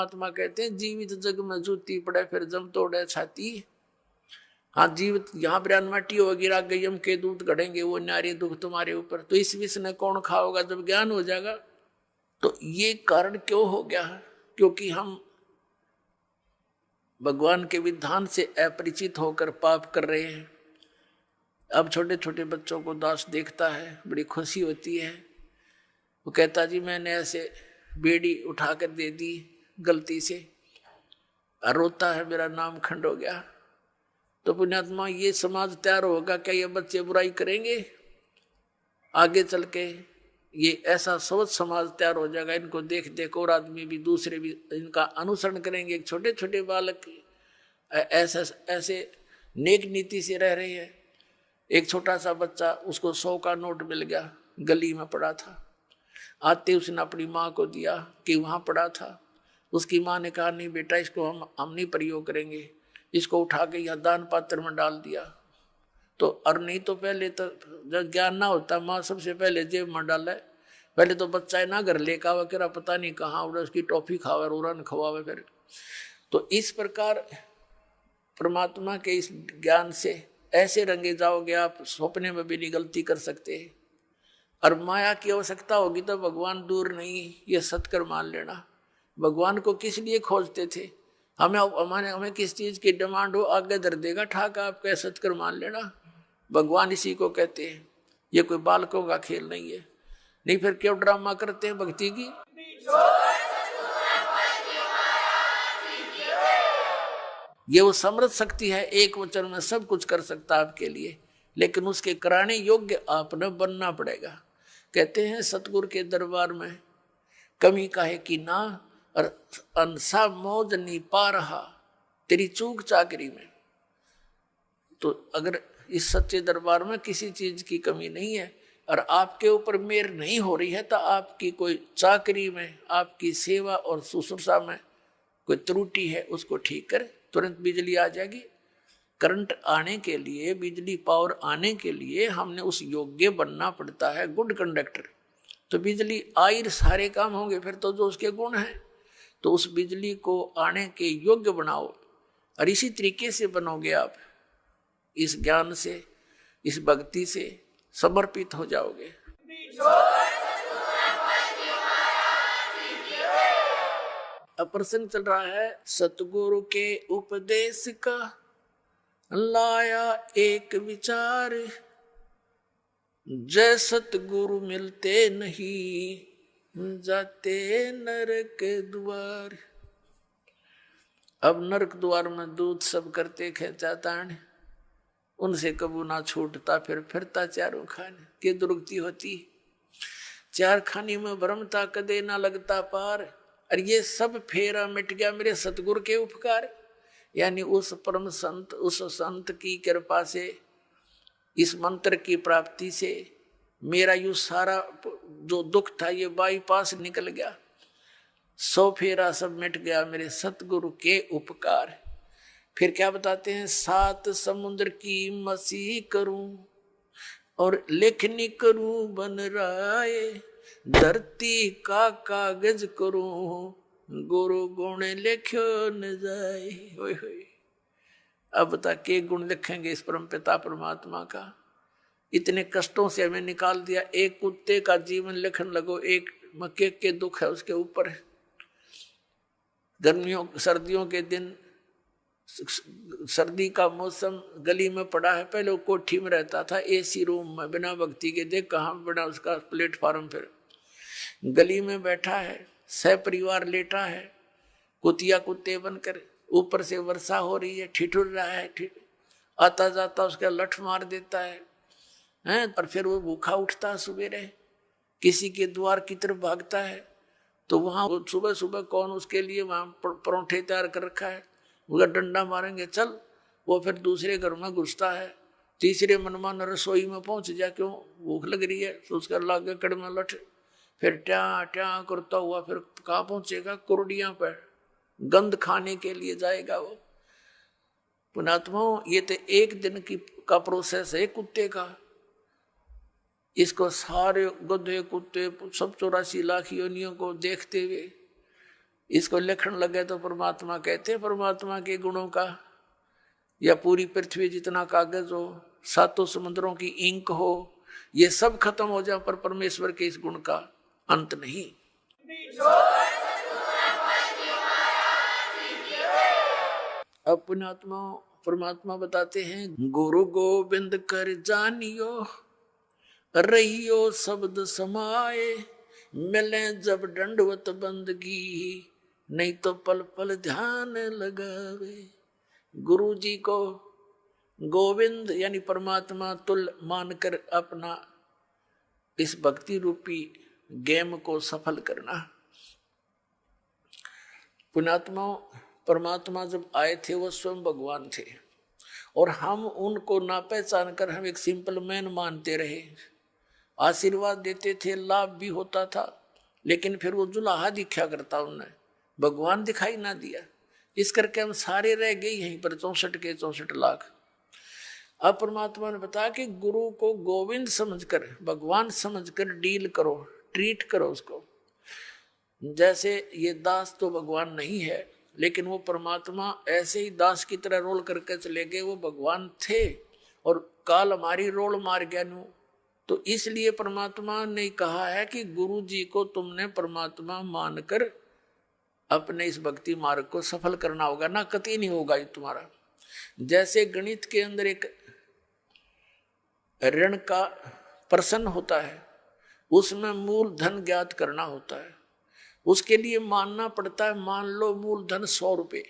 परमात्मा कहते हैं जीवित जग में जूती पड़े फिर जम तोड़े छाती। हाँ जीवित यहाँ पर माटी हो गिरा गयम के दूध गढ़ेंगे वो नारी दुख तुम्हारे ऊपर। तो इस विष ने कौन खाओगा जब ज्ञान हो जाएगा। तो ये कारण क्यों हो गया है, क्योंकि हम भगवान के विधान से अपरिचित होकर पाप कर रहे हैं। अब छोटे छोटे बच्चों को दास देखता है, बड़ी खुशी होती है। वो कहता जी मैंने ऐसे बेड़ी उठाकर दे दी गलती से, रोता है मेरा नाम खंड हो गया। तो पुण्यात्मा ये समाज तैयार होगा क्या, ये बच्चे बुराई करेंगे आगे चल के? ये ऐसा सोच समाज तैयार हो जाएगा, इनको देख देख और आदमी भी दूसरे भी इनका अनुसरण करेंगे। छोटे छोटे बालक ऐसे नेक नीति से रह रहे हैं। एक छोटा सा बच्चा, उसको 100 का नोट मिल गया, गली में पड़ा था, आते उसने अपनी माँ को दिया कि वहाँ पड़ा था। उसकी माँ ने कहा नहीं बेटा इसको हम नहीं प्रयोग करेंगे, इसको उठा के यहाँ दान पात्र में डाल दिया। तो और नहीं तो पहले तो जब ज्ञान ना होता माँ सबसे पहले जेब में डाले। पहले तो बच्चा ना घर लेकर आवा करा पता नहीं कहाँ उड़ा उसकी टॉफी खावे रोरन खवावे फिर। तो इस प्रकार परमात्मा के इस ज्ञान से ऐसे रंगे जाओगे आप, सपने में भी नहीं गलती कर सकते। और माया की आवश्यकता होगी तो भगवान दूर नहीं, ये सत्कर मान लेना। भगवान को किस लिए खोजते थे? हमें किस चीज की डिमांड हो आगे धर देगा ठाक, आप कह सत्कर मान लेना। भगवान इसी को कहते हैं। ये कोई बालकों का खेल नहीं है। नहीं फिर क्यों ड्रामा करते हैं भक्ति की? ये वो समृद्ध शक्ति है, एक वचन में सब कुछ कर सकता है आपके लिए, लेकिन उसके कराने योग्य आपने बनना पड़ेगा। कहते हैं सतगुरु के दरबार में कमी काहे की ना, और अंसा मौज नहीं पा रहा तेरी चूक चाकरी में। तो अगर इस सच्चे दरबार में किसी चीज की कमी नहीं है और आपके ऊपर मेहर नहीं हो रही है, तो आपकी कोई चाकरी में, आपकी सेवा और शुश्रूषा में कोई त्रुटि है, उसको ठीक कर, तुरंत बिजली आ जाएगी। करंट आने के लिए, बिजली पावर आने के लिए हमने उस योग्य बनना पड़ता है, गुड कंडक्टर। तो बिजली आई सारे काम होंगे फिर तो जो उसके गुण हैं। तो उस बिजली को आने के योग्य बनाओ, और इसी तरीके से बनोगे आप, इस ज्ञान से, इस भक्ति से समर्पित हो जाओगे। अब प्रसंग चल रहा है सतगुरु के उपदेश का, लाया एक विचार, जय सतगुरु मिलते नहीं जाते नरक द्वार। अब नरक द्वार में दूध सब करते खेचा तान, उनसे कबू ना छूटता फिर फिरता चारों खाने। के दुर्गति होती चार खानी में भ्रमता कदे ना लगता पार। और ये सब फेरा मिट गया मेरे सतगुरु के उपकार, यानी उस परम संत, उस संत की कृपा से, इस मंत्र की प्राप्ति से मेरा यू सारा जो दुख था ये बाईपास निकल गया। 100 फेरा सब मिट गया मेरे सतगुरु के उपकार। फिर क्या बताते हैं, 7 समुद्र की मसीह करूं और लेखनी करूं बन राय, धरती का कागज करूं गुरु गुण लिखो न जाए। होय होय। अब बता के गुण लिखेंगे इस परम पिता परमात्मा का? इतने कष्टों से हमें निकाल दिया। एक कुत्ते का जीवन लिखने लगो, एक मक्के के दुख है उसके ऊपर। गर्मियों सर्दियों के दिन, सर्दी का मौसम, गली में पड़ा है। पहले वो कोठी में रहता था, एसी रूम में, बिना भक्ति के। देख कहाँ बना उसका प्लेटफार्म। फिर गली में बैठा है, सह परिवार लेटा है, कुतिया कुत्ते बनकर। ऊपर से वर्षा हो रही है, ठिठुर रहा है, आता जाता उसका लठ मार देता है, हैं? और फिर वो भूखा उठता सुबेरे, किसी के द्वार की तरफ भागता है। तो वहाँ सुबह सुबह कौन उसके लिए वहाँ परोठे तैयार कर रखा है, उसका डंडा मारेंगे चल। वो फिर दूसरे घर में घुसता है, तीसरे मनमान रसोई में पहुँच जा, क्यों भूख लग रही है, तो उसका लागे कड़ में लठ। फिर ट्या ट्या करता हुआ फिर कहाँ पहुँचेगा, कुर्डियाँ पर गंध खाने के लिए जाएगा वो। पुणात्माओं, ये तो एक दिन का प्रोसेस है कुत्ते का। इसको सारे गधे कुत्ते सब 84 लाख योनियों को देखते हुए इसको लिखण लगे तो परमात्मा कहते हैं परमात्मा के गुणों का, या पूरी पृथ्वी जितना कागज हो, सातों समुद्रों की इंक हो, ये सब खत्म हो जाए पर परमेश्वर के इस गुण का अंत नहीं। अब पुण्यात्मा परमात्मा बताते हैं, गुरु गोविंद कर जानियो रहियो शब्द समाए, मिले जब दंडवत बंदगी नहीं तो पल पल ध्यान लगावे। गुरु जी को गोविंद यानी परमात्मा तुल मानकर अपना इस भक्ति रूपी गेम को सफल करना। पुण्यात्मा परमात्मा जब आए थे वो स्वयं भगवान थे, और हम उनको ना पहचान कर हम एक सिंपल मैन मानते रहे। आशीर्वाद देते थे, लाभ भी होता था, लेकिन फिर वो जुलाहा दिखा करता, उन्हें भगवान दिखाई ना दिया। इस करके हम सारे रह गए यहीं पर 64 के 64 लाख। अब परमात्मा ने बताया कि गुरु को गोविंद समझकर, भगवान समझकर डील करो, ट्रीट करो उसको। जैसे ये दास तो भगवान नहीं है, लेकिन वो परमात्मा ऐसे ही दास की तरह रोल करके चले गए। वो भगवान थे और काल हमारी रोल मार गया नू। तो इसलिए परमात्मा ने कहा है कि गुरु जी को तुमने परमात्मा मानकर अपने इस भक्ति मार्ग को सफल करना होगा, ना कतई नहीं होगा ये तुम्हारा। जैसे गणित के अंदर एक ऋण का प्रश्न होता है, उसमें मूल धन ज्ञात करना होता है। उसके लिए मानना पड़ता है, मान लो मूल धन 100 रुपये।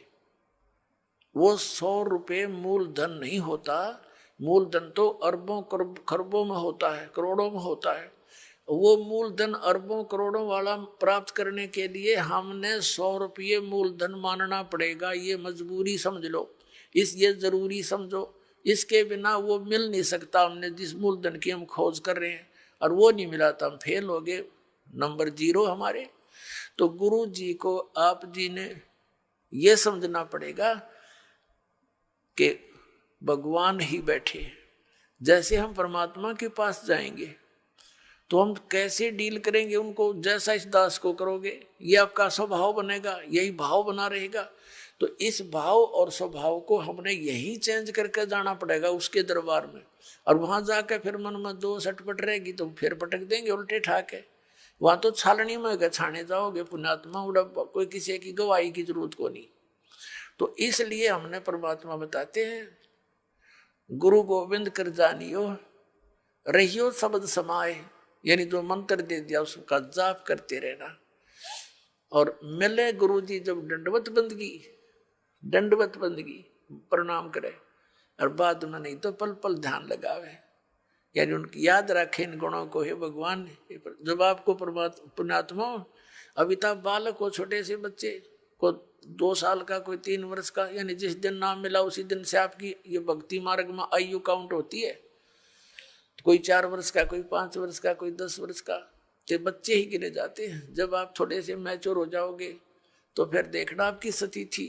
वो 100 रुपये मूल धन नहीं होता, मूल धन तो अरबों खरबों में होता है, करोड़ों में होता है। वो मूल धन अरबों करोड़ों वाला प्राप्त करने के लिए हमने 100 रुपये मूल धन मानना पड़ेगा। ये मजबूरी समझ लो, ये जरूरी समझो। इसके बिना वो मिल नहीं सकता। हमने जिस मूल धन की हम खोज कर रहे हैं और वो नहीं मिला तो हम फेल हो गए, नंबर 0 हमारे। तो गुरु जी को आप जी ने ये समझना पड़ेगा कि भगवान ही बैठे। जैसे हम परमात्मा के पास जाएंगे तो हम कैसे डील करेंगे उनको, जैसा इस दास को करोगे ये आपका स्वभाव बनेगा, यही भाव बना रहेगा। तो इस भाव और स्वभाव को हमने यही चेंज करके जाना पड़ेगा उसके दरबार में। और वहां जाकर फिर मन में 2 सटपट रहेगी तो फिर पटक देंगे उल्टे ठाके। वहां तो छालनी में गछाने जाओगे पुण्यात्मा, उड़ब कोई किसी की गवाही की जरूरत को नहीं। तो इसलिए हमने परमात्मा बताते हैं, गुरु गोविंद कर जानियो रहियो शब्द समाए, यानी जो मंत्र दे दिया उसका जाप करते रहना। और मिले गुरु जी जब दंडवत बंदगी प्रणाम करे, और बाद में नहीं तो पल पल ध्यान लगावे, यानी उनकी याद रखे इन गुणों को। हे भगवान, जब आपको पुण्यात्मा अविता बालक को, छोटे से बच्चे को 2 साल का, कोई 3 वर्ष का, यानी जिस दिन नाम मिला उसी दिन से आपकी ये भक्ति मार्ग में आयु काउंट होती है। कोई 4 वर्ष का, कोई 5 वर्ष का, कोई 10 वर्ष का, ते बच्चे ही गिने जाते हैं। जब आप थोड़े से मैच्योर हो जाओगे तो फिर देखना आपकी सती थी,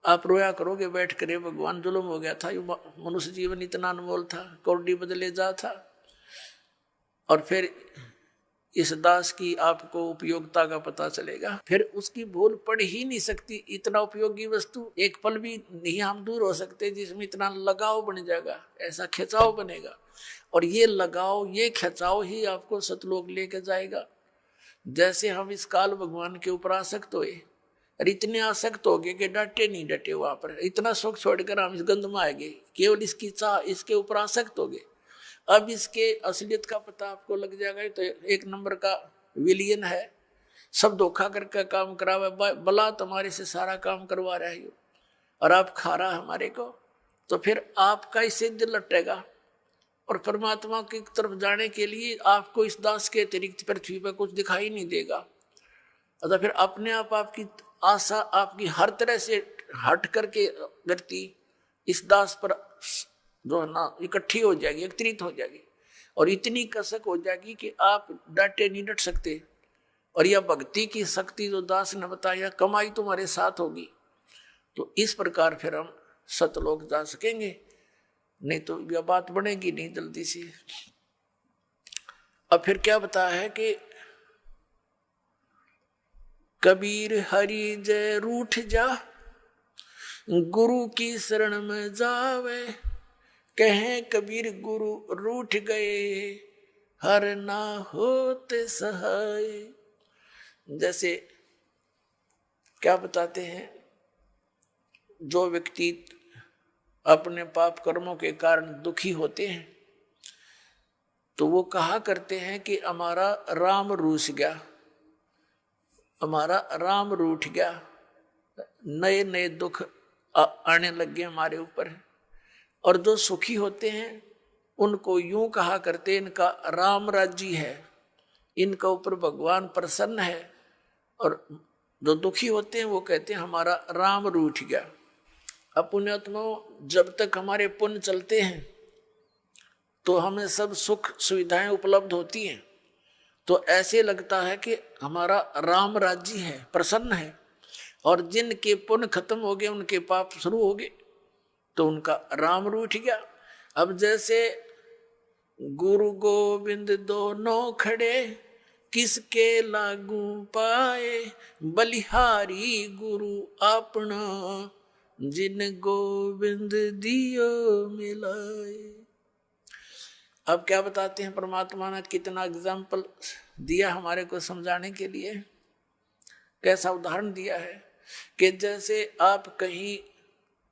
आप रोया करोगे बैठ कर, भगवान जुल्म हो गया था, मनुष्य जीवन इतना अनमोल था, कौड़ी बदले जा था। और फिर इस दास की आपको उपयोगिता का पता चलेगा, फिर उसकी भूल पड़ ही नहीं सकती। इतना उपयोगी वस्तु एक पल भी नहीं हम दूर हो सकते जिसमें इतना लगाव बन जाएगा, ऐसा खिंचाव बनेगा। और ये लगाव, ये खिंचाव ही आपको सतलोक लेके जाएगा। जैसे हम इस काल भगवान के ऊपर आसक्त हुए और इतने आसक्त हो गए कि डटे नहीं डटे, वहां पर इतना सुख छोड़कर हम इस गंध में आ गए, केवल इसकी चाह, इसके ऊपर आसक्त हो गए। अब इसके असलियत का पता आपको लग जाएगा। तो 1 नंबर का विलियन है, सब धोखा करके काम करावे, बला तुम्हारे से सारा काम करवा रहा है और आप खा रहा हमारे को। तो फिर आपका इससे दिल लटेगा, और परमात्मा की तरफ जाने के लिए आपको इस दास के अतिरिक्त पृथ्वी पर कुछ दिखाई नहीं देगा। अतः फिर अपने आप आपकी आशा आपकी हर तरह से हट करके व्यक्ति इस दास पर जो है ना इकट्ठी हो जाएगी, एकत्रित हो जाएगी, और इतनी कसक हो जाएगी कि आप डटे नहीं डट सकते। और यह भक्ति की शक्ति जो दास ने बताया, कमाई तुम्हारे साथ होगी। तो इस प्रकार फिर हम सतलोक जा सकेंगे, नहीं तो यह बात बनेगी नहीं जल्दी से। अब फिर क्या बताया है कि कबीर हरि जय रूठ जा, गुरु की शरण में जावे, कहें कबीर गुरु रूठ गए, हर ना होते सहाय। जैसे क्या बताते हैं, जो व्यक्ति अपने पाप कर्मों के कारण दुखी होते हैं तो वो कहा करते हैं कि हमारा राम रूठ गया, हमारा राम रूठ गया, नए नए दुख आने लग गए हमारे ऊपर। और जो सुखी होते हैं उनको यूं कहा करते हैं, इनका राम राज्य है, इनका ऊपर भगवान प्रसन्न है। और जो दुखी होते हैं वो कहते हैं हमारा राम रूठ गया। अब पुण्यात्माओं, जब तक हमारे पुण्य चलते हैं तो हमें सब सुख सुविधाएं उपलब्ध होती हैं, तो ऐसे लगता है कि हमारा राम राज्य है, प्रसन्न है। और जिनके पुण्य खत्म हो गए, उनके पाप शुरू हो गए, तो उनका राम रूठ गया। अब जैसे गुरु गोविंद दोनों खड़े, किसके लागू पाए, बलिहारी गुरु अपना, जिन गोविंद दियो मिलाए। अब क्या बताते हैं, परमात्मा ने कितना एग्जाम्पल दिया हमारे को समझाने के लिए। कैसा उदाहरण दिया है कि जैसे आप कहीं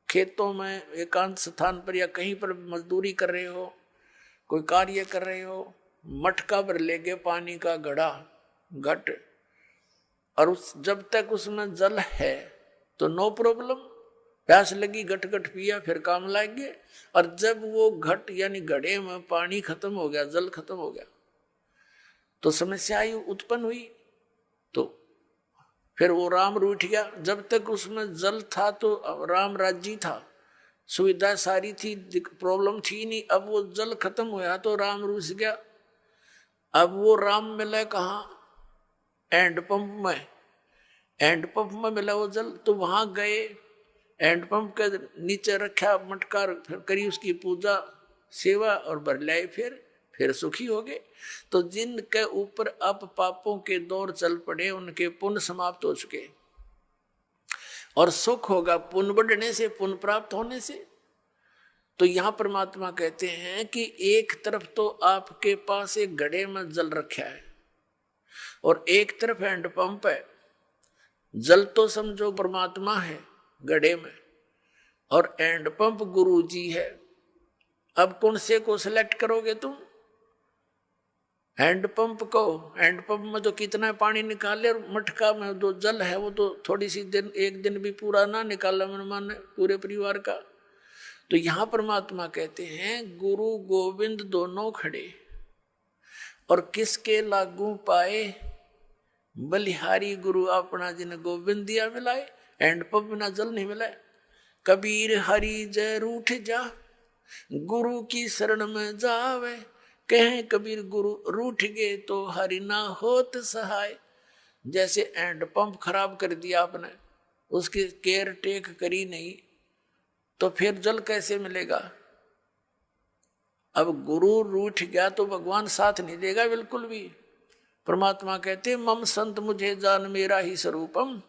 खेतों में एकांत स्थान पर या कहीं पर मजदूरी कर रहे हो, कोई कार्य कर रहे हो, मटका भर ले गए पानी का घड़ा घट, और उस जब तक उसमें जल है तो नो प्रॉब्लम, प्यास लगी घट घट पिया, फिर काम लाएंगे। और जब वो घट यानी घड़े में पानी खत्म हो गया, जल खत्म हो गया, तो समस्या उत्पन्न हुई। तो फिर वो राम रूठ गया। जब तक उसमें जल था तो राम राज्य था, सुविधा सारी थी, प्रॉब्लम थी नहीं। अब वो जल खत्म हुआ तो राम रूठ गया। अब वो राम मिला कहाँ? हैंडपंप में। हैंडपंप में मिला वो जल, तो वहां गए, हैंडपंप के नीचे रखा मटका, फिर करी उसकी पूजा सेवा और भर लाए, फिर सुखी हो गए। तो जिनके ऊपर अब पापों के दौर चल पड़े, उनके पुण्य समाप्त हो चुके, और सुख होगा पुण्य बढ़ने से, पुण्य प्राप्त होने से। तो यहां परमात्मा कहते हैं कि एक तरफ तो आपके पास एक घड़े में जल रखा है और एक तरफ हैंडपंप है। जल तो समझो परमात्मा है घड़े में, और हैंडपंप गुरु जी है। अब कौन से को सिलेक्ट करोगे तुम? हैंडपंप को। हैंडपंप में तो कितना पानी निकाले, और मटका में जो जल है वो तो थोड़ी सी दिन, एक दिन भी पूरा ना निकाला मन माने पूरे परिवार का। तो यहां परमात्मा कहते हैं गुरु गोविंद दोनों खड़े, और किसके लागू पाए, बलिहारी गुरु अपना, जिन गोविंद दिया मिलाए। हैंडपंप बिना जल नहीं मिलाए। कबीर हरि जय रूठ जा, गुरु की शरण में जावे, कहें कबीर गुरु रूठ गए तो हरि ना होत सहाय। जैसे हैंडपंप खराब कर दिया आपने, उसकी केयर टेक करी नहीं, तो फिर जल कैसे मिलेगा? अब गुरु रूठ गया तो भगवान साथ नहीं देगा बिल्कुल भी। परमात्मा कहते मम संत मुझे जान मेरा ही स्वरूपम,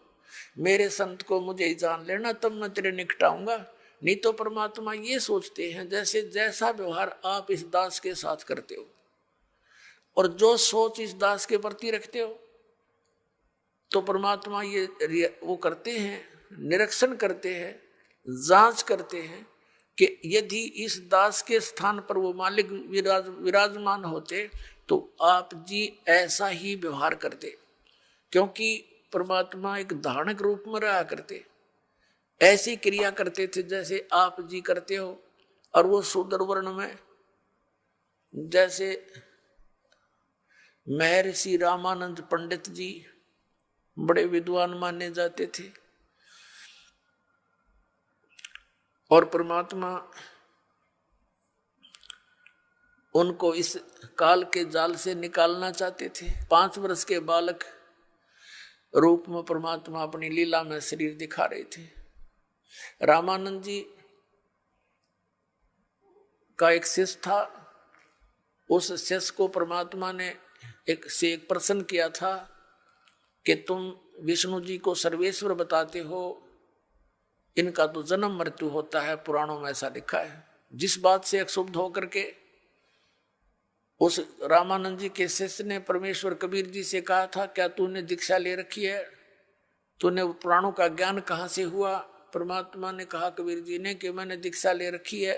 मेरे संत को मुझे ही जान लेना तब मैं तेरे निकट आऊंगा। नहीं तो परमात्मा ये सोचते हैं जैसे जैसा व्यवहार आप इस दास के साथ करते हो और जो सोच इस दास के प्रति रखते हो, तो परमात्मा ये वो करते हैं, निरीक्षण करते हैं, जांच करते हैं कि यदि इस दास के स्थान पर वो मालिक विराजमान होते तो आप जी ऐसा ही व्यवहार करते, क्योंकि परमात्मा एक धारणक रूप में रहा करते, ऐसी क्रिया करते थे जैसे आप जी करते हो। और वो शूद्र वर्ण में जैसे महर्षि रामानंद पंडित जी बड़े विद्वान माने जाते थे, और परमात्मा उनको इस काल के जाल से निकालना चाहते थे। 5 वर्ष के बालक रूप में परमात्मा अपनी लीला में शरीर दिखा रहे थे। रामानंद जी का एक शिष्य था, उस शिष्य को परमात्मा ने एक प्रश्न किया था कि तुम विष्णु जी को सर्वेश्वर बताते हो, इनका तो जन्म मृत्यु होता है, पुराणों में ऐसा लिखा है। जिस बात से क्षुब्ध होकर के उस रामानंद जी के शिष्य ने परमेश्वर कबीर जी से कहा था, क्या तूने दीक्षा ले रखी है, तूने पुराणों का ज्ञान कहाँ से हुआ? परमात्मा ने कहा कबीर जी ने कि मैंने दीक्षा ले रखी है,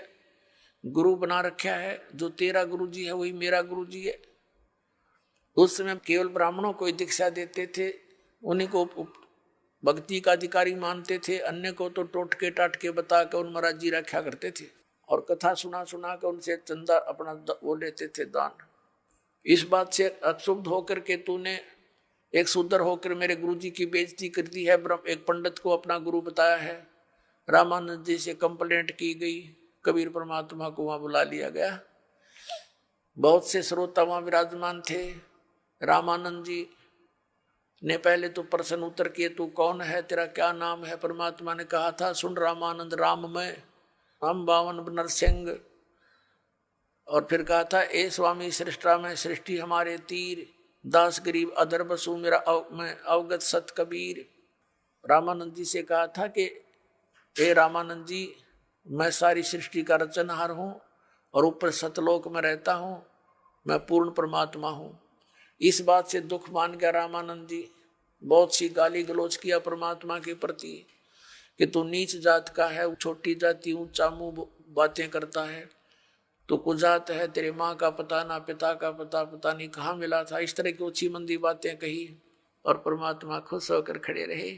गुरु बना रखा है, जो तेरा गुरु जी है वही मेरा गुरु जी है। उस समय केवल ब्राह्मणों को दीक्षा देते थे, उन्हीं को भक्ति का अधिकारी मानते थे, अन्य को तो टोटके टाटके बता कर उन महाराज जी रखा करते थे और कथा सुना सुना कर उनसे चंदा अपना वो लेते थे दान। इस बात से अक्षुब्ध होकर के तूने एक शूद्र होकर मेरे गुरु जी की बेइज्जती कर दी है, एक पंडित को अपना गुरु बताया है। रामानंद जी से कंप्लेंट की गई, कबीर परमात्मा को वहां बुला लिया गया। बहुत से श्रोता वहां विराजमान थे। रामानंद जी ने पहले तो प्रश्न उत्तर किए, तू कौन है, तेरा क्या नाम है? परमात्मा ने कहा था, सुन रामानंद, राम मैं, हम बावन नरसिंह। और फिर कहा था, ए स्वामी सृष्टा में सृष्टि हमारे तीर, दास गरीब अदर बसु मेरा मैं अवगत सत कबीर। रामानंद जी से कहा था कि ए रामानंद जी, मैं सारी सृष्टि का रचनहार हूँ और ऊपर सतलोक में रहता हूँ, मैं पूर्ण परमात्मा हूँ। इस बात से दुख मान गया रामानंद जी, बहुत सी गाली गलौज किया परमात्मा के प्रति कि तू नीच जात का है, छोटी जाति ऊंचा मुंह बातें करता है, तो कुजात है, तेरे माँ का पता ना पिता का पता, पता नहीं कहाँ मिला था। इस तरह की ऊंची मंदी बातें कही और परमात्मा खुश होकर खड़े रहे,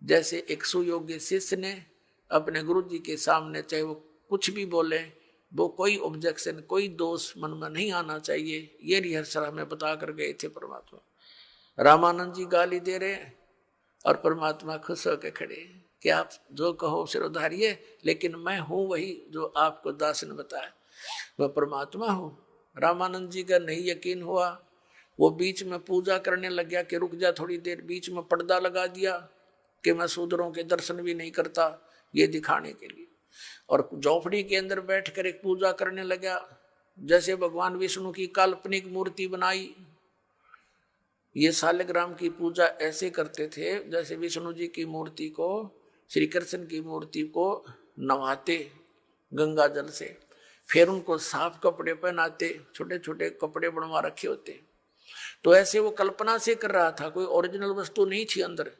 जैसे एक सुयोग्य शिष्य ने अपने गुरु जी के सामने, चाहे वो कुछ भी बोले, वो कोई ऑब्जेक्शन, कोई दोष मन में नहीं आना चाहिए। ये रिहर्सल हमें बता कर गए थे परमात्मा। रामानंद जी गाली दे रहे और परमात्मा खुश होकर खड़े कि आप जो कहो सिर उधारिये, लेकिन मैं हूं वही जो आपको दास ने बताया, मैं परमात्मा हूं। रामानंद जी का नहीं यकीन हुआ, वो बीच में पूजा करने लग गया कि रुक जा थोड़ी देर। बीच में पर्दा लगा दिया कि मैं शूद्रों के दर्शन भी नहीं करता, ये दिखाने के लिए। और झोपड़ी के अंदर बैठकर एक पूजा करने लगा, जैसे भगवान विष्णु की काल्पनिक मूर्ति बनाई। ये शालिग्राम की पूजा ऐसे करते थे जैसे विष्णु जी की मूर्ति को, श्री कृष्ण की मूर्ति को नवाते गंगा जल से, फिर उनको साफ कपड़े पहनाते, छोटे छोटे कपड़े बनवा रखे होते। तो ऐसे वो कल्पना से कर रहा था, कोई ओरिजिनल वस्तु नहीं थी अंदर।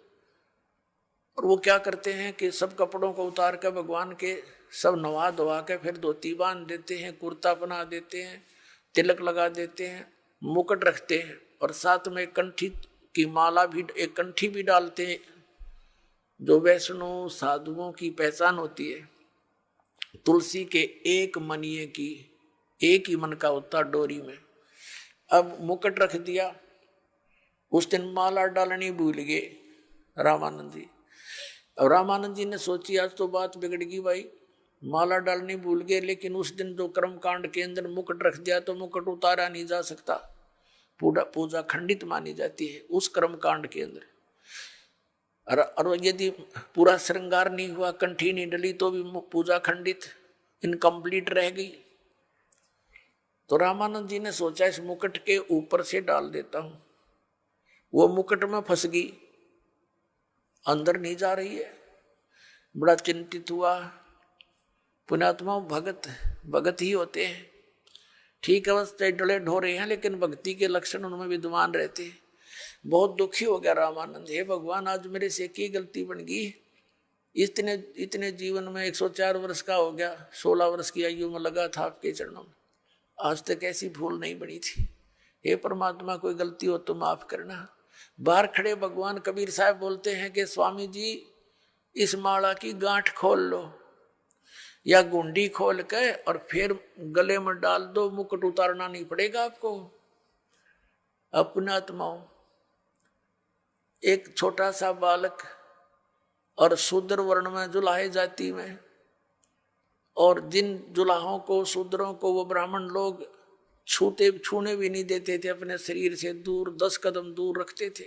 और वो क्या करते हैं कि सब कपड़ों को उतार कर भगवान के सब नवा धोवा के फिर धोती बांध देते हैं, कुर्ता बना देते हैं, तिलक लगा देते हैं, मुकुट रखते हैं और साथ में कंठी की माला भी, एक कंठी भी डालते हैं, जो वैष्णव साधुओं की पहचान होती है। तुलसी के एक मनिए की, एक ही मन का होता डोरी में। अब मुकुट रख दिया, उस दिन माला डालनी भूल गए रामानंद जी। अब रामानंद जी ने सोची आज तो बात बिगड़ गई भाई, माला डालनी भूल गए, लेकिन उस दिन जो कर्म कांड के अंदर मुकुट रख दिया तो मुकुट उतारा नहीं जा सकता, पूजा खंडित मानी जाती है उस कर्म कांड के अंदर। और यदि पूरा श्रृंगार नहीं हुआ, कंठी नहीं डली, तो भी पूजा खंडित, इनकम्प्लीट रह गई। तो रामानंद जी ने सोचा इस मुकुट के ऊपर से डाल देता हूं। वो मुकुट में फंस गई, अंदर नहीं जा रही है। बड़ा चिंतित हुआ। पुण्यात्मा भगत ही होते हैं, ठीक अवस्था डले ढोरे हैं, लेकिन भक्ति के लक्षण उनमें विद्वान रहते हैं। बहुत दुखी हो गया रामानंद, हे भगवान आज मेरे से की गलती बन गई। इतने जीवन में 104 वर्ष का हो गया, 16 वर्ष की आयु में लगा था आपके चरणों में, आज तक ऐसी भूल नहीं बनी थी। हे परमात्मा कोई गलती हो तो माफ करना। बाहर खड़े भगवान कबीर साहब बोलते हैं कि स्वामी जी इस माला की गांठ खोल लो या गुंडी खोल के और फिर गले में डाल दो, मुकुट उतारना नहीं पड़ेगा आपको। अपनात्माओं, एक छोटा सा बालक और शूद्र वर्ण में जुलाहे जाति में, और जिन जुलाहों को शूद्रों को वो ब्राह्मण लोग छूने भी नहीं देते थे, अपने शरीर से दूर 10 कदम दूर रखते थे।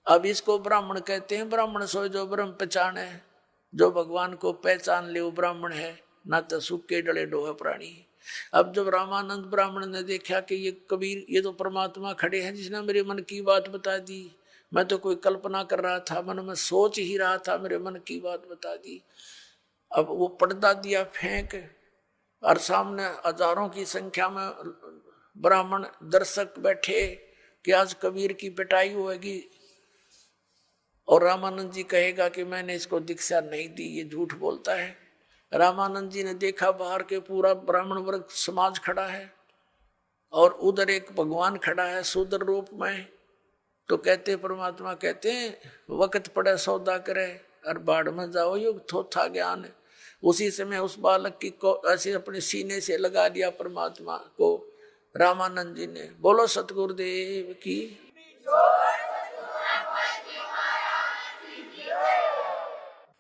अब इसको ब्राह्मण कहते हैं। ब्राह्मण सो जो ब्रह्म पहचाने, जो भगवान को पहचान ले वो ब्राह्मण है, ना तो सूखे डले डोहे प्राणी। अब जब रामानंद ब्राह्मण ने देखा कि ये कबीर, ये तो परमात्मा खड़े हैं जिसने मेरे मन की बात बता दी, मैं तो कोई कल्पना कर रहा था, मन में सोच ही रहा था, मेरे मन की बात बता दी। अब वो पर्दा दिया फेंक, और सामने हजारों की संख्या में ब्राह्मण दर्शक बैठे कि आज कबीर की पिटाई होगी और रामानंद जी कहेगा कि मैंने इसको दीक्षा नहीं दी, ये झूठ बोलता है। रामानंद जी ने देखा बाहर के पूरा ब्राह्मण वर्ग समाज खड़ा है और उधर एक भगवान खड़ा है सुंदर रूप में। तो कहते परमात्मा कहते हैं वक्त पड़े सौदा करे और बाढ़ में जाओ युग थोथा ज्ञान। उसी समय उस बालक की को ऐसे अपने सीने से लगा लिया परमात्मा को रामानंद जी ने। बोलो सतगुरुदेव की।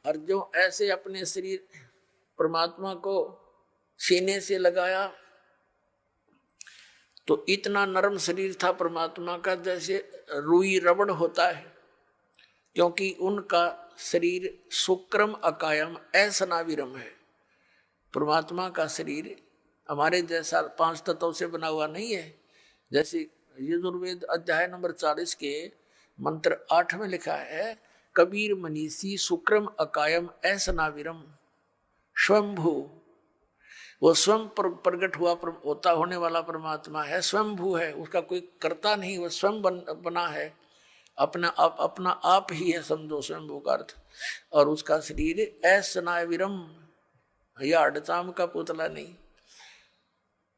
और जो ऐसे अपने शरीर परमात्मा को सीने से लगाया तो इतना नरम शरीर था परमात्मा का जैसे रुई रबड़ होता है, क्योंकि उनका शरीर शुक्रम अकायम असनाविरम है। परमात्मा का शरीर हमारे जैसा 5 तत्वों से बना हुआ नहीं है। जैसे यजुर्वेद अध्याय नंबर 40 के मंत्र 8 में लिखा है, कबीर मनीषी शुक्रम अकायम असनाविरम स्वयंभू। वो स्वयं प्रकट हुआ होता होने वाला परमात्मा है, स्वयंभू है, उसका कोई कर्ता नहीं, वो स्वयं बना है, अपना आप ही है, समझो स्वयंभू का अर्थ। और उसका शरीर असनाविरम, या अड़चाम का पुतला नहीं।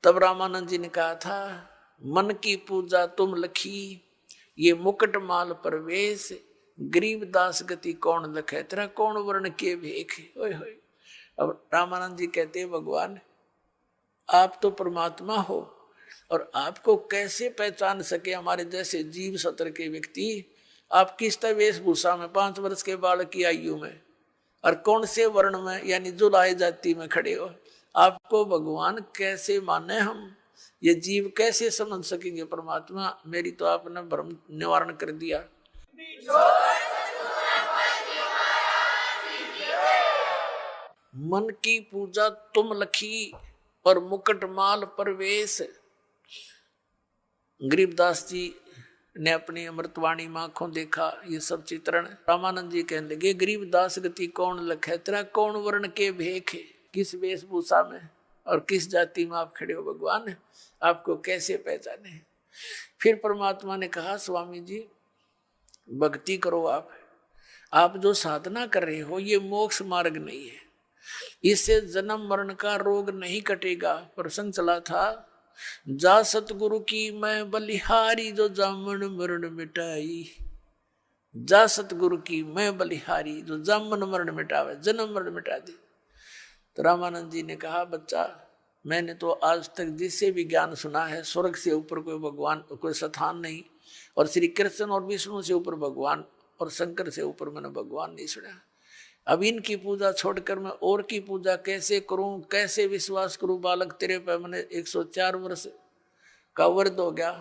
तब रामानंद जी ने कहा था, मन की पूजा तुम लखी, ये मुकुट माल परवेश, गरीब दास गति कौन लखे, तेरा कौन वर्ण के भेख। ओए होए। अब रामानंद जी कहते हैं भगवान आप तो परमात्मा हो और आपको कैसे पहचान सके हमारे जैसे जीव सत्र के व्यक्ति। आप किस तरह वेशभूषा में 5 वर्ष के बालक की आयु में और कौन से वर्ण में यानी जुलाए जाति में खड़े हो, आपको भगवान कैसे माने हम, ये जीव कैसे समझ सकेंगे परमात्मा। मेरी तो आपने भ्रम निवारण कर दिया। मन की पूजा तुम लखी और मुकुट माल परवेश। गरीबदास जी ने अपनी अमृतवाणी में आंखों देखा ये सब चित्रण। रामानंद जी कहने लगे, गरीबदास गति कौन लखे, तेरा कौन वर्ण के भेख, किस वेशभूषा में और किस जाति में आप खड़े हो भगवान, आपको कैसे पहचाने। फिर परमात्मा ने कहा, स्वामी जी भक्ति करो, आप जो साधना कर रहे हो ये मोक्ष मार्ग नहीं है, इससे जन्म मरण का रोग नहीं कटेगा। प्रसंग चला था, जा सतगुरु की मैं बलिहारी, जो जामन मरण मिटाई। जा सतगुरु की मैं बलिहारी, जो जामन मरण मिटावे, जन्म मरण मिटा दे। तो रामानंद जी ने कहा, बच्चा मैंने तो आज तक जिससे भी ज्ञान सुना है, स्वर्ग से ऊपर कोई भगवान कोई स्थान नहीं, और श्री कृष्ण और विष्णु से ऊपर भगवान और शंकर से ऊपर मैंने भगवान नहीं सुना। अब इनकी पूजा छोड़कर मैं और की पूजा कैसे करूं, कैसे विश्वास करूं। बालक तेरे पे मैंने 104 वर्ष का वर्द हो गया।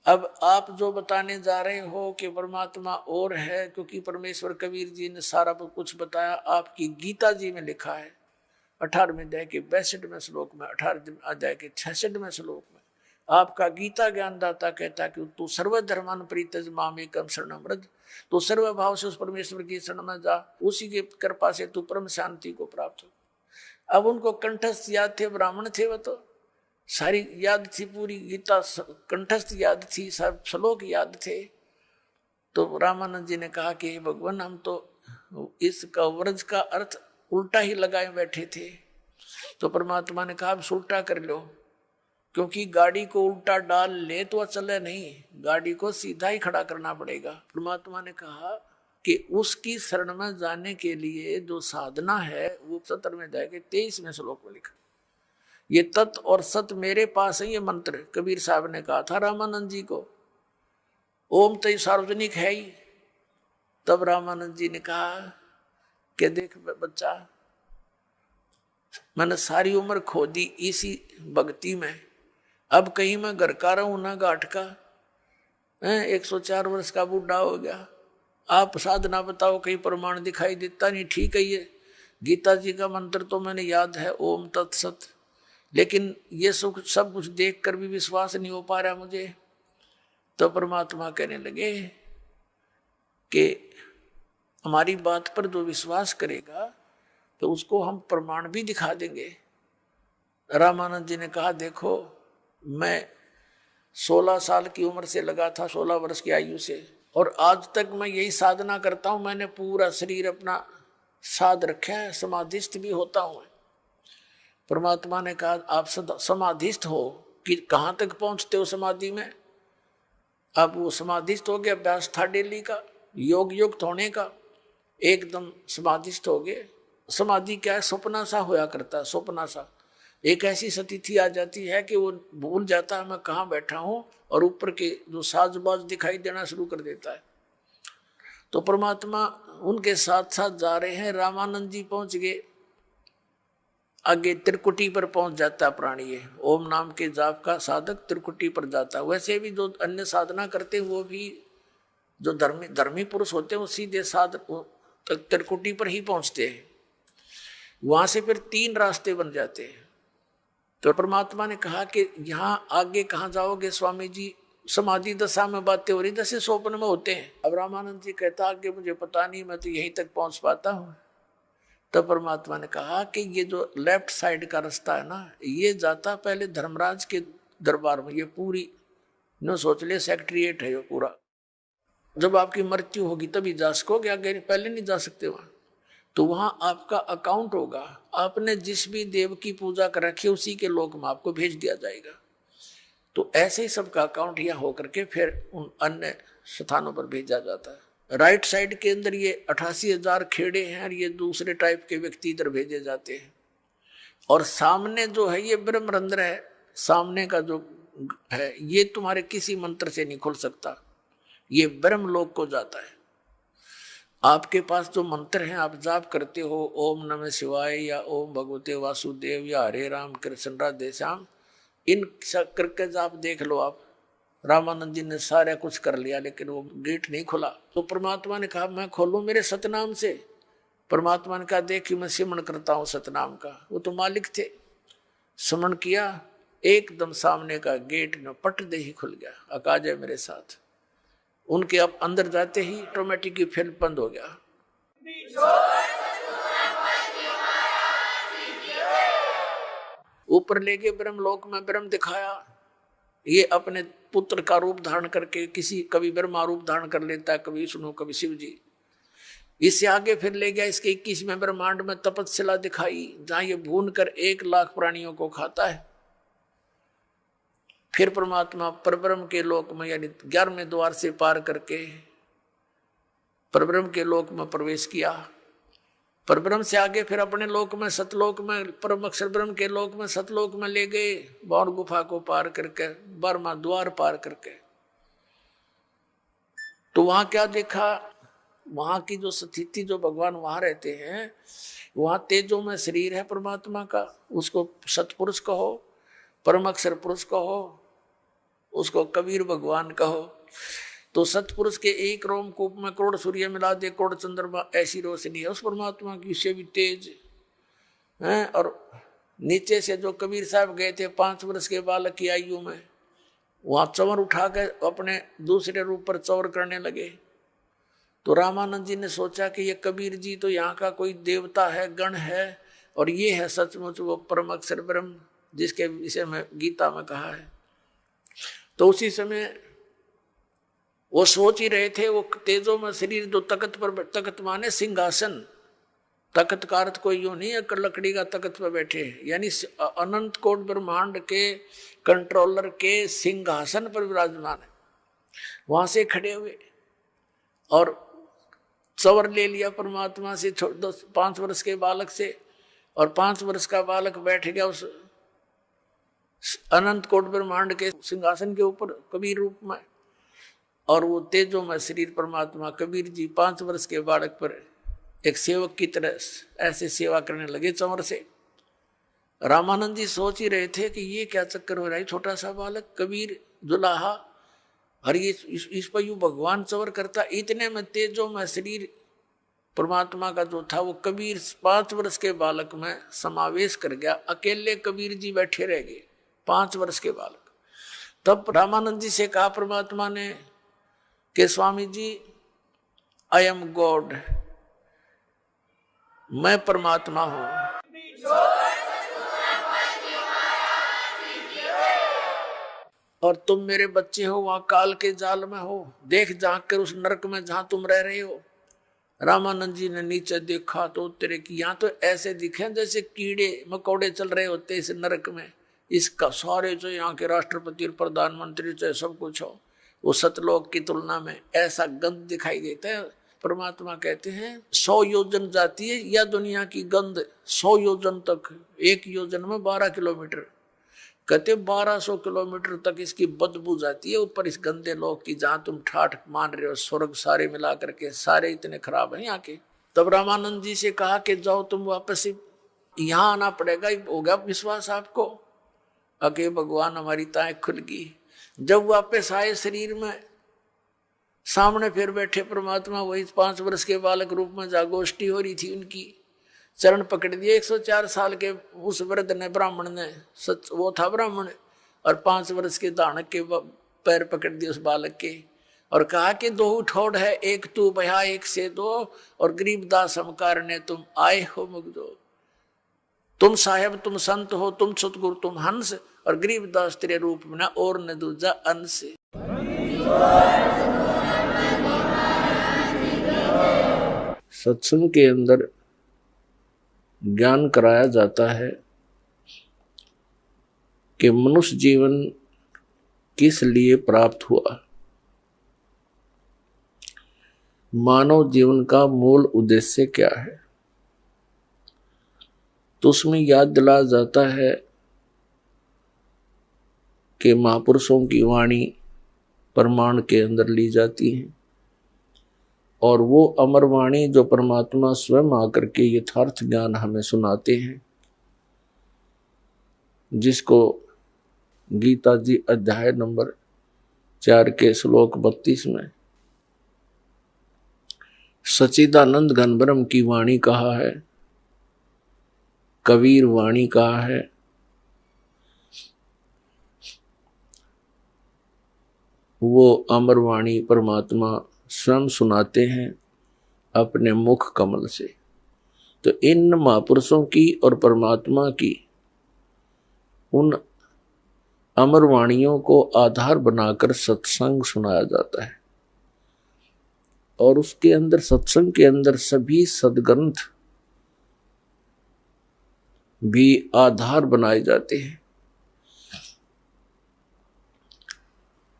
अब आप जो बताने जा रहे हो कि परमात्मा और है, क्योंकि परमेश्वर कबीर जी ने सारा कुछ बताया, आपकी गीता जी में लिखा है 18वें अध्याय के 62वें श्लोक में, 18वें अध्याय के 66वें श्लोक में आपका गीता ज्ञानदाता कहता कि तू सर्वधर्मान परित्यज मामेकम शरणम व्रज, तो सर्व भाव से उस परमेश्वर की शरण में जा, उसी की कृपा से तू परम शांति को प्राप्त हो। अब उनको कंठस्थ याद थे, ब्राह्मण थे, वो तो सारी याद थी, पूरी गीता कंठस्थ याद थी, सब श्लोक याद थे। तो रामानंद जी ने कहा कि भगवान हम तो इसका व्रज का अर्थ उल्टा ही लगाए बैठे थे। तो परमात्मा ने कहा अब उल्टा कर लो, क्योंकि गाड़ी को उल्टा डाल ले तो चले नहीं, गाड़ी को सीधा ही खड़ा करना पड़ेगा। परमात्मा ने कहा कि उसकी शरण में जाने के लिए जो साधना है वो 17वें अध्याय के 23वें श्लोक में लिखा। ये तत् और सत मेरे पास है, ये मंत्र कबीर साहब ने कहा था रामानंद जी को। ओम तो सार्वजनिक है ही। तब रामानंद जी ने कहा कि देख बच्चा, मैंने सारी उम्र खो दी इसी भक्ति में, अब कहीं मैं घर का रहूं ना घाट का। 104 वर्ष का बूढ़ा हो गया, आप साधना बताओ, कहीं प्रमाण दिखाई देता नहीं। ठीक है, ये गीता जी का मंत्र तो मैंने याद है, ओम तत्सत, लेकिन ये सब कुछ देख कर भी विश्वास नहीं हो पा रहा मुझे। तो परमात्मा कहने लगे कि हमारी बात पर जो विश्वास करेगा तो उसको हम प्रमाण भी दिखा देंगे। रामानंद जी ने कहा, देखो मैं 16 साल की उम्र से लगा था, 16 वर्ष की आयु से, और आज तक मैं यही साधना करता हूं। मैंने पूरा शरीर अपना साध रखा है, समाधिस्थ भी होता हूं। परमात्मा ने कहा, आप समाधिस्थ हो कि कहां तक पहुंचते हो समाधि में? अब वो समाधिस्थ हो गए, अभ्यास था डेली का, योग युक्त होने का, एकदम समाधिस्थ हो गए। समाधि क्या है? सपना सा होया करता है, सपना सा। एक ऐसी स्थिति आ जाती है कि वो भूल जाता है मैं कहाँ बैठा हूं, और ऊपर के जो साजबाज दिखाई देना शुरू कर देता है। तो परमात्मा उनके साथ साथ जा रहे हैं। रामानंद जी पहुंच गए, आगे त्रिकुटी पर पहुंच जाता प्राणी। ये ओम नाम के जाप का साधक त्रिकुटी पर जाता। वैसे भी जो अन्य साधना करते हैं वो भी जो धर्मी पुरुष होते हैं वो सीधे त्रिकुटी पर ही पहुंचते हैं। वहां से फिर 3 रास्ते बन जाते हैं। तो परमात्मा ने कहा कि यहाँ आगे कहाँ जाओगे स्वामी जी? समाधि दशा में बातें हो रही, जैसे स्वप्न में होते हैं। अब रामानंद जी कहता कि मुझे पता नहीं, मैं तो यहीं तक पहुंच पाता हूँ। तब परमात्मा ने कहा कि ये जो लेफ्ट साइड का रास्ता है ना, ये जाता पहले धर्मराज के दरबार में। ये पूरी न सोच ले सेक्रेटरीएट है ये पूरा। जब आपकी मृत्यु होगी तभी जा सकोगे, आगे पहले नहीं जा सकते वहां। तो वहां आपका अकाउंट होगा, आपने जिस भी देव की पूजा कर रखी है उसी के लोक में आपको भेज दिया जाएगा। तो ऐसे ही सबका अकाउंट यहाँ होकर के फिर उन अन्य स्थानों पर भेजा जाता है। राइट साइड के अंदर ये 88,000 खेड़े हैं, और ये दूसरे टाइप के व्यक्ति इधर भेजे जाते हैं। और सामने जो है ये ब्रह्मरंध्र है, सामने का जो है ये तुम्हारे किसी मंत्र से नहीं खुल सकता, ये ब्रह्मलोक को जाता है। आपके पास जो मंत्र हैं आप जाप करते हो, ओम नमः शिवाय या ओम भगवते वासुदेव या हरे राम कृष्ण राधे श्याम, इन करके जाप देख लो आप। रामानंद जी ने सारा कुछ कर लिया लेकिन वो गेट नहीं खुला। तो परमात्मा ने कहा मैं खोलूं मेरे सतनाम से? परमात्मा ने कहा देख मैं सिमरण करता हूं सतनाम का। वो तो मालिक थे, सिमरण किया, एकदम सामने का गेट न पट दे ही खुल गया। अका जाए मेरे साथ। उनके अब अंदर जाते ही ऑटोमेटिक ही फिल्म बंद हो गया। ऊपर ले गए ब्रह्मलोक में, ब्रह्म दिखाया। ये अपने पुत्र का रूप धारण करके किसी कभी ब्रह्मा रूप धारण कर लेता है, कभी विष्णु कभी शिव जी। इससे आगे फिर ले गया इसके 21वें ब्रह्मांड में तपस्या दिखाई, जहां ये भून कर 1 लाख प्राणियों को खाता है। फिर परमात्मा परब्रह्म के लोक में यानी 11वें द्वार से पार करके परब्रह्म के लोक में प्रवेश किया। परब्रह्म से आगे फिर अपने लोक में सतलोक में, परम अक्षर ब्रह्म के लोक में सतलोक में ले गए, बौर गुफा को पार करके, 12वां द्वार पार करके। तो वहां क्या देखा? वहां की जो स्थिति, जो भगवान वहां रहते हैं, वहां तेजो में शरीर है परमात्मा का, उसको सतपुरुष कहो, परम अक्षर पुरुष कहो, उसको कबीर भगवान कहो। तो सतपुरुष के एक रोमकूप में करोड़ सूर्य मिला दे, करोड़ चंद्रमा ऐसी रोशनी है उस परमात्मा की, उससे भी तेज है। और नीचे से जो कबीर साहब गए थे 5 वर्ष के बालक की आयु में, वहां चवर उठा के अपने दूसरे रूप पर चवर करने लगे। तो रामानंद जी ने सोचा कि ये कबीर जी तो यहाँ का कोई देवता है, गण है, और ये है सचमुच वो परम अक्षर ब्रह्म जिसके विषय में गीता में कहा है। तो उसी समय वो सोच ही रहे थे, वो तेजो में शरीर जो तख्त पर, तख्त माने सिंहासन, तख्त का अर्थ कोई यूं नहीं है लकड़ी का तख्त पर बैठे, यानी अनंत कोट ब्रह्मांड के कंट्रोलर के सिंहासन पर विराजमान है। वहां से खड़े हुए और चवर ले लिया परमात्मा से 5 वर्ष के बालक से, और 5 वर्ष का बालक बैठ गया उस अनंत कोट ब्रह्मांड के सिंहासन के ऊपर कबीर रूप में। और वो तेजो में शरीर परमात्मा कबीर जी 5 वर्ष के बालक पर एक सेवक की तरह ऐसे सेवा करने लगे चंवर से। रामानंद जी सोच ही रहे थे कि ये क्या चक्कर हो रहा है, छोटा सा बालक कबीर जुलाहा, और ये इस पर यूं भगवान चंवर करता। इतने में तेजो में शरीर परमात्मा का जो था वो कबीर 5 वर्ष के बालक में समावेश कर गया। अकेले कबीर जी बैठे रह गए, 5 वर्ष के बालक। तब रामानंद जी से कहा परमात्मा ने कि Swami ji I am God, मैं परमात्मा हूं। और तुम मेरे बच्चे हो, वहां काल के जाल में हो, देख झांक कर उस नरक में जहां तुम रह रहे हो। रामानंद जी ने नीचे देखा तो तेरे की यहाँ तो ऐसे दिखे जैसे कीड़े मकोड़े चल रहे होते इस नरक में। इसका सारे जो यहाँ के राष्ट्रपति और प्रधानमंत्री चाहे सब कुछ हो, वो सतलोक की तुलना में ऐसा गंध दिखाई देता है। परमात्मा कहते हैं 100 योजन जाती है या दुनिया की गंध 100 योजन तक, 1 योजन में 12 किलोमीटर, कहते 1200 किलोमीटर तक इसकी बदबू जाती है ऊपर इस गंदे लोक की, जहां तुम ठाठ मान रहे हो स्वर्ग सारे मिला करके, सारे इतने खराब हैं यहाँ के। तब रामानंद जी से कहा कि जाओ तुम वापस यहाँ आना पड़ेगा। हो गया विश्वास आपको? अके भगवान हमारी ताएं खुल गई। जब वापस आए शरीर में, सामने फिर बैठे परमात्मा, वही 5 वर्ष के बालक रूप में जागोष्ठी हो रही थी उनकी। चरण पकड़ दिए 104 साल के उस वृद्ध ने, ब्राह्मण ने, सच वो था ब्राह्मण, और 5 वर्ष के दानक के पैर पकड़ दिए उस बालक के, और कहा कि 2 ठोड़ है, एक तू बहा एक से 2, और गरीबदास हमकार ने तुम आए हो मुग्धो। तुम साहेब तुम संत हो, तुम सतगुरु तुम हंस, और गरीबदास तेरे रूप में और न दूजा अंश। सत्संग के अंदर ज्ञान कराया जाता है कि मनुष्य जीवन किस लिए प्राप्त हुआ, मानव जीवन का मूल उद्देश्य क्या है। तो उसमें याद दिलाया जाता है कि महापुरुषों की वाणी प्रमाण के अंदर ली जाती है, और वो अमर वाणी जो परमात्मा स्वयं आकर के यथार्थ ज्ञान हमें सुनाते हैं, जिसको गीता जी अध्याय नंबर 4 के श्लोक 32 में सच्चिदानंद घन ब्रह्म की वाणी कहा है, कबीर वाणी कहा है। वो अमर वाणी परमात्मा स्वयं सुनाते हैं अपने मुख कमल से। तो इन महापुरुषों की और परमात्मा की उन अमर वाणियों को आधार बनाकर सत्संग सुनाया जाता है, और उसके अंदर सत्संग के अंदर सभी सद्ग्रंथ भी आधार बनाए जाते हैं,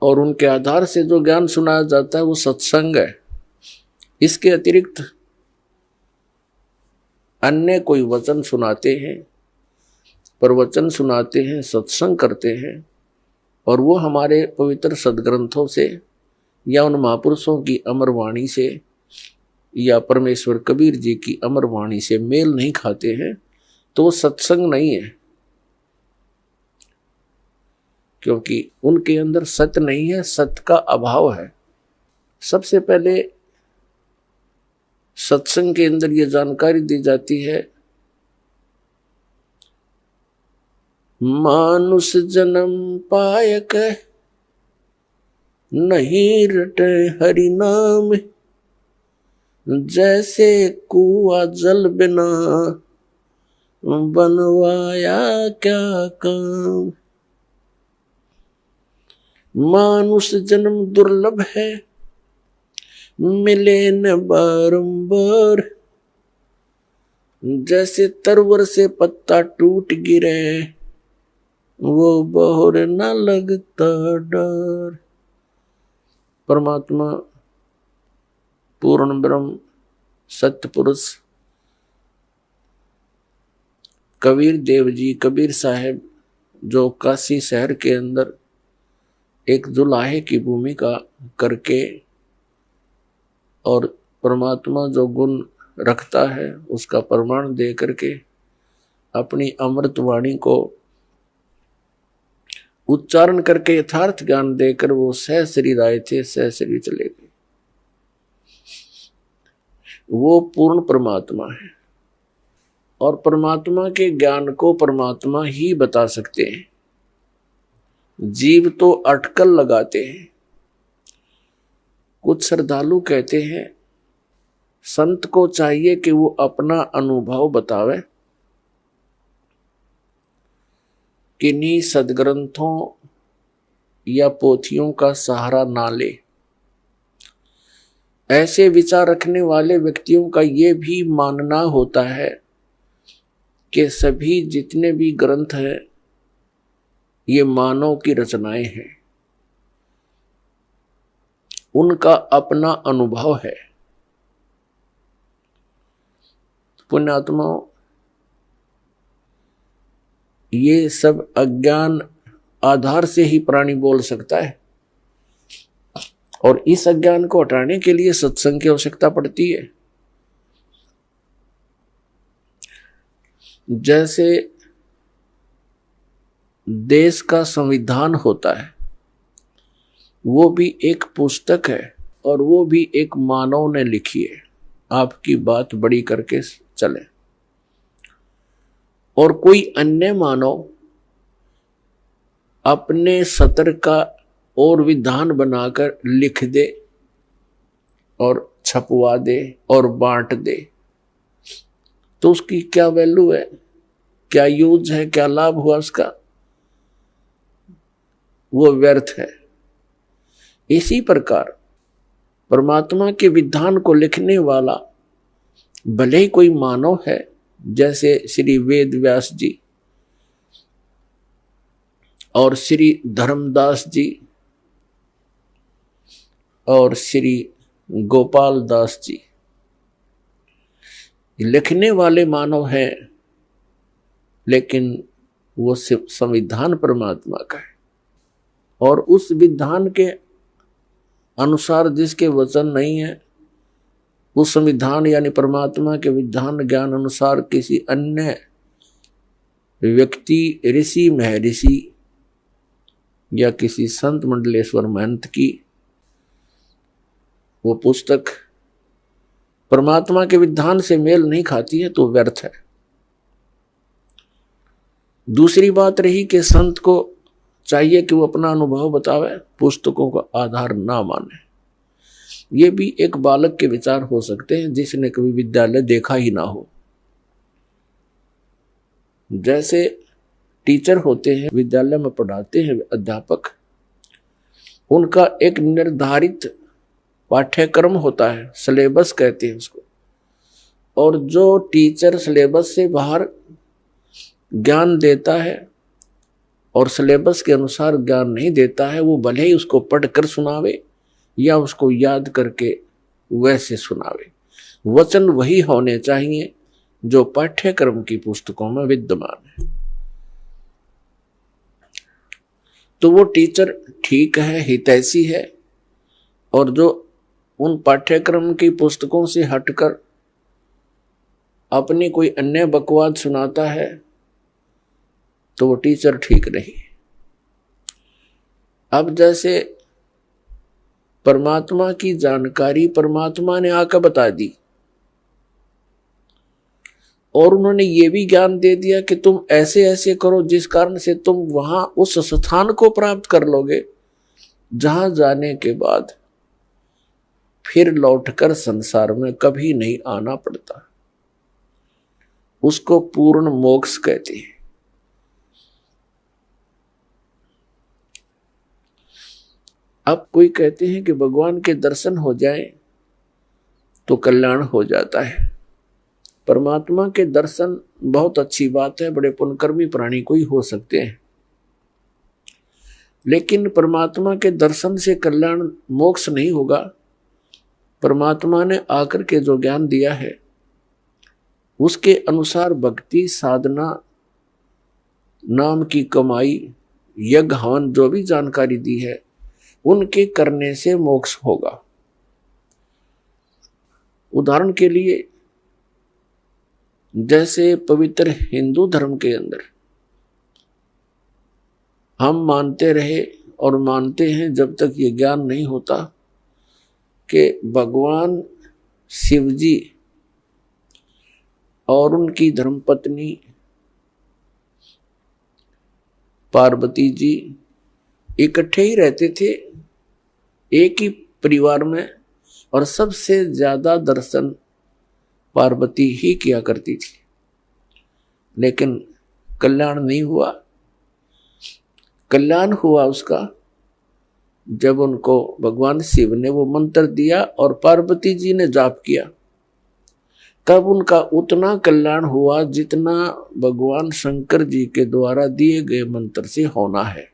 और उनके आधार से जो ज्ञान सुनाया जाता है वो सत्संग है। इसके अतिरिक्त अन्य कोई वचन सुनाते हैं, प्रवचन सुनाते हैं, सत्संग करते हैं, और वो हमारे पवित्र सद्ग्रंथों से या उन महापुरुषों की अमर वाणी से या परमेश्वर कबीर जी की अमर वाणी से मेल नहीं खाते हैं, तो वो सत्संग नहीं है, क्योंकि उनके अंदर सत्य नहीं है, सत्य का अभाव है। सबसे पहले सत्संग के अंदर ये जानकारी दी जाती है, मानुष जन्म पायक नहीं रटे हरि नाम, जैसे कुआं जल बिना बनवाया क्या काम। मानुष जन्म दुर्लभ है मिले न बारंबार, जैसे तरवर से पत्ता टूट गिरे वो बहुर न लगता डर। परमात्मा पूर्ण ब्रह्म सत्य पुरुष कबीर देव जी, कबीर साहब, जो काशी शहर के अंदर एक जुलाहे की भूमिका करके और परमात्मा जो गुण रखता है उसका प्रमाण दे करके अपनी अमृत वाणी को उच्चारण करके यथार्थ ज्ञान देकर वो सह शरीर आए थे, सह शरीर चले गए। वो पूर्ण परमात्मा है, और परमात्मा के ज्ञान को परमात्मा ही बता सकते हैं। जीव तो अटकल लगाते हैं। कुछ श्रद्धालु कहते हैं संत को चाहिए कि वो अपना अनुभव बतावे, किन्हीं सदग्रंथों या पोथियों का सहारा ना ले। ऐसे विचार रखने वाले व्यक्तियों का ये भी मानना होता है कि सभी जितने भी ग्रंथ हैं ये मानव की रचनाएं हैं, उनका अपना अनुभव है। पुण्यात्मा, ये सब अज्ञान आधार से ही प्राणी बोल सकता है, और इस अज्ञान को हटाने के लिए सत्संग की आवश्यकता पड़ती है। जैसे देश का संविधान होता है, वो भी एक पुस्तक है और वो भी एक मानव ने लिखी है। आपकी बात बड़ी करके चले, और कोई अन्य मानव अपने सतर का और विधान बनाकर लिख दे और छपवा दे और बांट दे, तो उसकी क्या वैल्यू है, क्या यूज है, क्या लाभ हुआ उसका? वो व्यर्थ है। इसी प्रकार परमात्मा के विधान को लिखने वाला भले ही कोई मानव है, जैसे श्री वेद व्यास जी और श्री धर्मदास जी और श्री गोपाल दास जी, लिखने वाले मानव हैं, लेकिन वो संविधान परमात्मा का है, और उस विधान के अनुसार जिसके वचन नहीं है, उस संविधान यानी परमात्मा के विधान ज्ञान अनुसार किसी अन्य व्यक्ति, ऋषि महर्षि या किसी संत मंडलेश्वर महंत की वो पुस्तक परमात्मा के विधान से मेल नहीं खाती है, तो व्यर्थ है। दूसरी बात रही कि संत को चाहिए कि वो अपना अनुभव बतावे, पुस्तकों का आधार ना माने। ये भी एक बालक के विचार हो सकते हैं जिसने कभी विद्यालय देखा ही ना हो। जैसे टीचर होते हैं, विद्यालय में पढ़ाते हैं अध्यापक, उनका एक निर्धारित पाठ्यक्रम होता है, सिलेबस कहते हैं उसको, और जो टीचर सिलेबस से बाहर ज्ञान देता है और सिलेबस के अनुसार ज्ञान नहीं देता है, वो भले ही उसको पढ़कर सुनावे या उसको याद करके वैसे सुनावे, वचन वही होने चाहिए जो पाठ्यक्रम की पुस्तकों में विद्यमान है। तो वो टीचर ठीक है, हितैषी है, और जो उन पाठ्यक्रम की पुस्तकों से हटकर अपनी कोई अन्य बकवाद सुनाता है, तो वो टीचर ठीक नहीं। अब जैसे परमात्मा की जानकारी परमात्मा ने आकर बता दी, और उन्होंने ये भी ज्ञान दे दिया कि तुम ऐसे ऐसे करो जिस कारण से तुम वहां उस स्थान को प्राप्त कर लोगे जहां जाने के बाद फिर लौटकर संसार में कभी नहीं आना पड़ता। उसको पूर्ण मोक्ष कहते हैं। अब कोई कहते हैं कि भगवान के दर्शन हो जाए तो कल्याण हो जाता है। परमात्मा के दर्शन बहुत अच्छी बात है, बड़े पुण्यकर्मी प्राणी को ही हो सकते हैं, लेकिन परमात्मा के दर्शन से कल्याण मोक्ष नहीं होगा। परमात्मा ने आकर के जो ज्ञान दिया है उसके अनुसार भक्ति साधना, नाम की कमाई, यज्ञ हवन, जो भी जानकारी दी है उनके करने से मोक्ष होगा। उदाहरण के लिए जैसे पवित्र हिंदू धर्म के अंदर हम मानते रहे और मानते हैं जब तक ये ज्ञान नहीं होता कि भगवान शिव जी और उनकी धर्मपत्नी पार्वती जी इकट्ठे ही रहते थे एक ही परिवार में, और सबसे ज्यादा दर्शन पार्वती ही किया करती थी, लेकिन कल्याण नहीं हुआ। कल्याण हुआ उसका जब उनको भगवान शिव ने वो मंत्र दिया और पार्वती जी ने जाप किया, तब उनका उतना कल्याण हुआ जितना भगवान शंकर जी के द्वारा दिए गए मंत्र से होना है।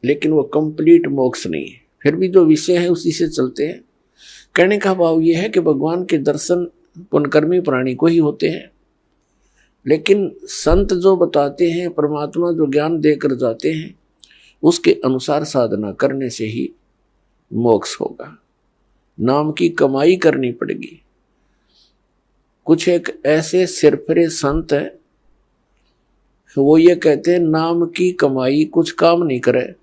लेकिन वो कंप्लीट मोक्ष नहीं है। फिर भी जो विषय है उसी से चलते हैं। कहने का भाव यह है कि भगवान के दर्शन पुण्यकर्मी प्राणी को ही होते हैं, लेकिन संत जो बताते हैं, परमात्मा जो ज्ञान देकर जाते हैं, उसके अनुसार साधना करने से ही मोक्ष होगा। नाम की कमाई करनी पड़ेगी। कुछ एक ऐसे सिरफिरे संत हैं, वो ये कहते हैं नाम की कमाई कुछ काम नहीं करे,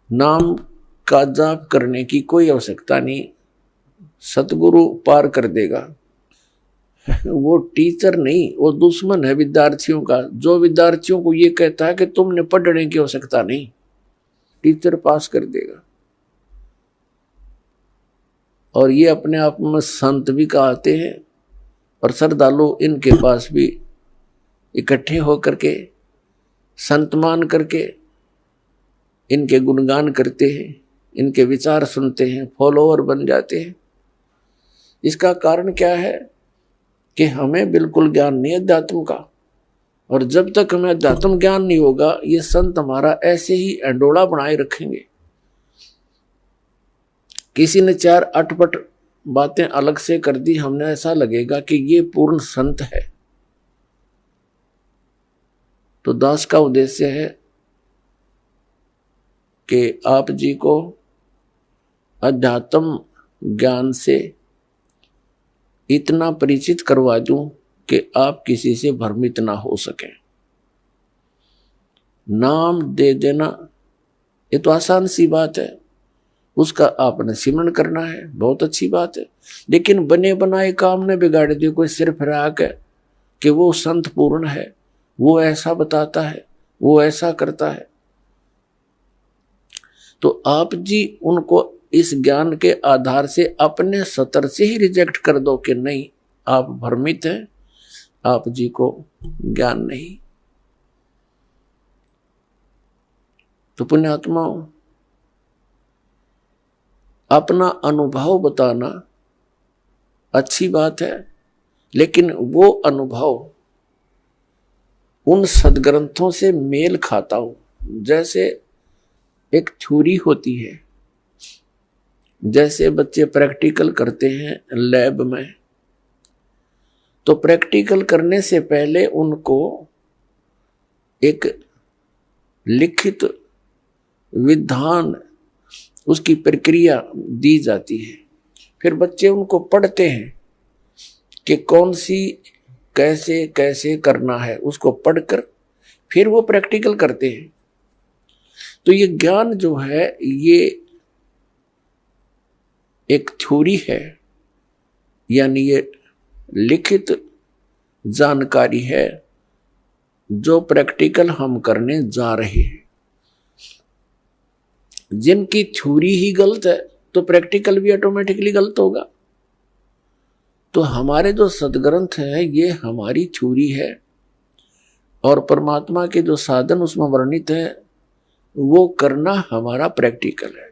नाम का जाप करने की कोई आवश्यकता नहीं, सतगुरु पार कर देगा। वो टीचर नहीं, वो दुश्मन है विद्यार्थियों का, जो विद्यार्थियों को ये कहता है कि तुमने पढ़ने की आवश्यकता नहीं, टीचर पास कर देगा। और ये अपने आप में संत भी कहते हैं, और श्रद्धालु इनके पास भी इकट्ठे होकर के संत मान करके इनके गुणगान करते हैं, इनके विचार सुनते हैं, फॉलोअर बन जाते हैं। इसका कारण क्या है कि हमें बिल्कुल ज्ञान नहीं है अध्यात्म का, और जब तक हमें अध्यात्म ज्ञान नहीं होगा, ये संत हमारा ऐसे ही अंडोला बनाए रखेंगे। किसी ने 4 अटपट बातें अलग से कर दी, हमने ऐसा लगेगा कि ये पूर्ण संत है। तो दास का उद्देश्य है कि आप जी को अध्यात्म ज्ञान से इतना परिचित करवा दूं कि आप किसी से भ्रमित ना हो सके। नाम दे देना ये तो आसान सी बात है, उसका आपने सिमरण करना है, बहुत अच्छी बात है। लेकिन बने बनाए काम ने बिगाड़ दिए। कोई सिर्फ राग है कि वो संत पूर्ण है, वो ऐसा बताता है, वो ऐसा करता है, तो आप जी उनको इस ज्ञान के आधार से अपने सतर से ही रिजेक्ट कर दो कि नहीं, आप भ्रमित हैं, आप जी को ज्ञान नहीं। तो पुण्यात्मा, अपना अनुभव बताना अच्छी बात है, लेकिन वो अनुभव उन सदग्रंथों से मेल खाता हो। जैसे एक थ्योरी होती है, जैसे बच्चे प्रैक्टिकल करते हैं लैब में, तो प्रैक्टिकल करने से पहले उनको एक लिखित विधान, उसकी प्रक्रिया दी जाती है। फिर बच्चे उनको पढ़ते हैं कि कौन सी कैसे कैसे करना है, उसको पढ़कर फिर वो प्रैक्टिकल करते हैं। तो ये ज्ञान जो है ये एक थ्योरी है, यानी ये लिखित जानकारी है जो प्रैक्टिकल हम करने जा रहे हैं। जिनकी थ्योरी ही गलत है तो प्रैक्टिकल भी ऑटोमेटिकली गलत होगा। तो हमारे जो सदग्रंथ है ये हमारी थ्योरी है, और परमात्मा के जो साधन उसमें वर्णित है वो करना हमारा प्रैक्टिकल है।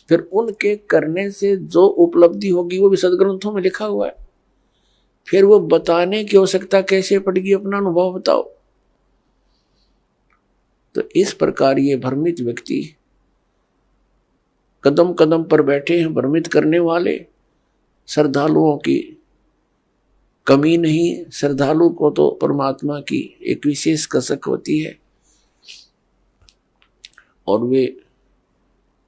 फिर उनके करने से जो उपलब्धि होगी वो भी सदग्रंथों में लिखा हुआ है। फिर वो बताने की आवश्यकता कैसे पड़ेगी, अपना अनुभव बताओ। तो इस प्रकार ये भ्रमित व्यक्ति कदम कदम पर बैठे हैं, भ्रमित करने वाले। श्रद्धालुओं की कमी नहीं, श्रद्धालु को तो परमात्मा की एक विशेष कसक होती है और वे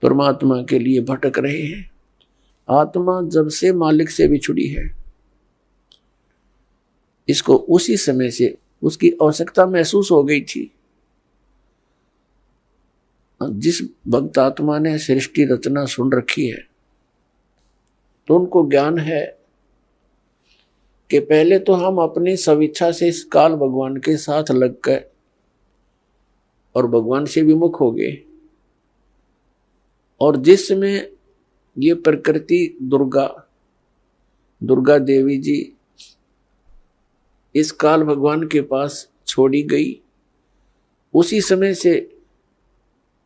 परमात्मा के लिए भटक रहे हैं। आत्मा जब से मालिक से बिछुड़ी है, इसको उसी समय से उसकी आवश्यकता महसूस हो गई थी। जिस भक्त आत्मा ने सृष्टि रचना सुन रखी है, तो उनको ज्ञान है कि पहले तो हम अपनी स्वेच्छा से इस काल भगवान के साथ लग गए और भगवान से विमुख हो गए, और जिस समय ये प्रकृति दुर्गा देवी जी इस काल भगवान के पास छोड़ी गई। उसी समय से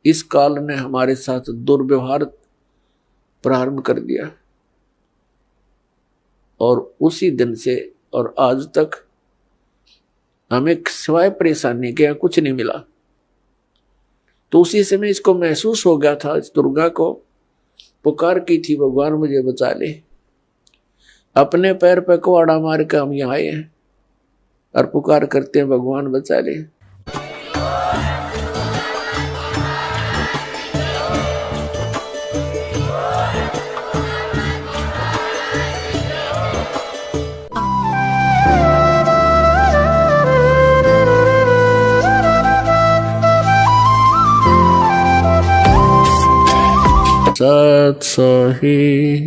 इस काल ने हमारे साथ दुर्व्यवहार प्रारंभ कर दिया और उसी दिन से और आज तक हमें सिवाय परेशानी के कुछ नहीं मिला। तो उसी समय इसको महसूस हो गया था, इस दुर्गा को पुकार की थी, भगवान मुझे बचा ले। अपने पैर पे कुआड़ा मार के हम यहाँ आए हैं और पुकार करते हैं भगवान बचा ले। सत सही।